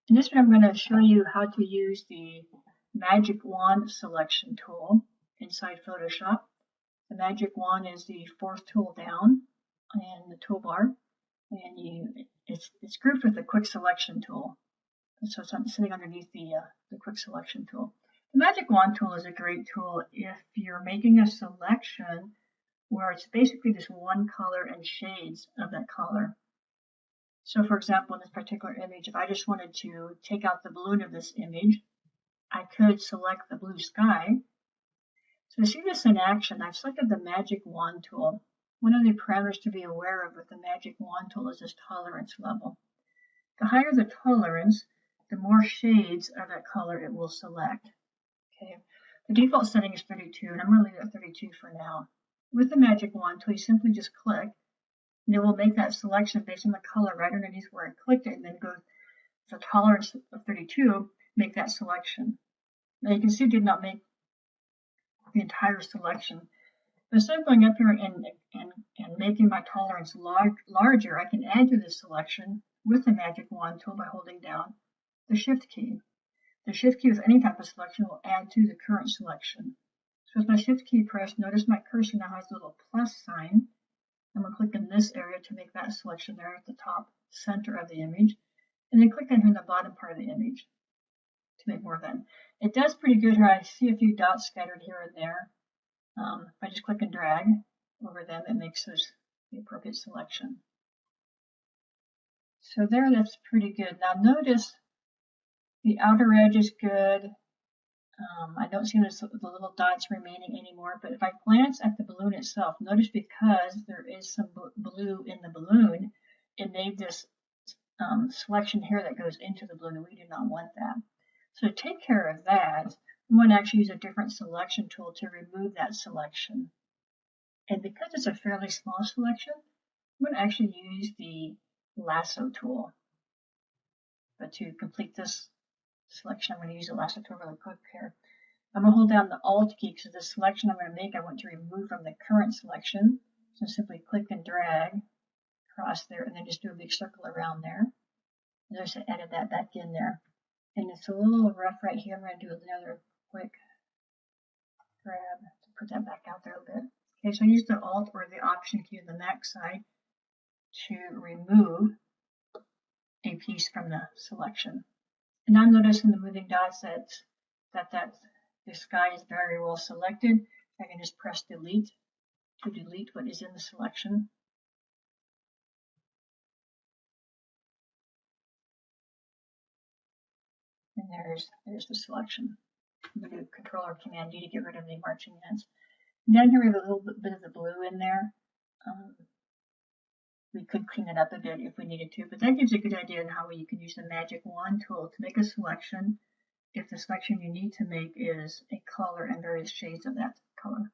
In this one, I'm going to show you how to use the Magic Wand selection tool inside Photoshop. The Magic Wand is the fourth tool down in the toolbar, and it's grouped with the Quick Selection tool. So it's sitting underneath the Quick Selection tool. The Magic Wand tool is a great tool if you're making a selection where it's basically just one color and shades of that color. So for example, in this particular image, if I just wanted to take out the balloon of this image, I could select the blue sky. So to see this in action, I've selected the Magic Wand tool. One of the parameters to be aware of with the Magic Wand tool is this tolerance level. The higher the tolerance, the more shades of that color it will select. Okay. The default setting is 32, and I'm going to leave it at 32 for now. With the Magic Wand tool, you simply just click, and it will make that selection based on the color right underneath where I clicked it, and then go to the tolerance of 32, make that selection. Now you can see it did not make the entire selection. But instead of going up here and making my tolerance larger, I can add to this selection with the Magic Wand tool by holding down the Shift key. The Shift key with any type of selection will add to the current selection. So with my Shift key pressed, notice my cursor now has a little plus sign. I'm going to click in this area to make that selection there at the top center of the image, and then click in here in the bottom part of the image to make more of that. It does pretty good here. I see a few dots scattered here and there. If I just click and drag over them, it makes those the appropriate selection. So there, that's pretty good. Now notice the outer edge is good. I don't see the little dots remaining anymore, but if I glance at the balloon itself, notice because there is some blue in the balloon, it made this selection here that goes into the balloon, and we do not want that. So to take care of that, I'm going to actually use a different selection tool to remove that selection. And because it's a fairly small selection, I'm going to actually use the lasso tool. But to complete this selection, I'm going to use the lasso tool really quick here. I'm going to hold down the Alt key because the selection I'm going to make I want to remove from the current selection. So simply click and drag across there, and then just do a big circle around there. And just added that back in there. And it's a little rough right here. I'm going to do another quick grab to put that back out there a bit. Okay, so I use the Alt or the Option key on the Mac side to remove a piece from the selection. And now notice in the moving dots that the sky is very well selected. I can just press delete to delete what is in the selection. And there's the selection. I'm going to do Control or Command D to get rid of the marching ants. And down here we have a little bit of the blue in there. We could clean it up a bit if we needed to, but that gives you a good idea on how you can use the Magic Wand tool to make a selection if the selection you need to make is a color and various shades of that color.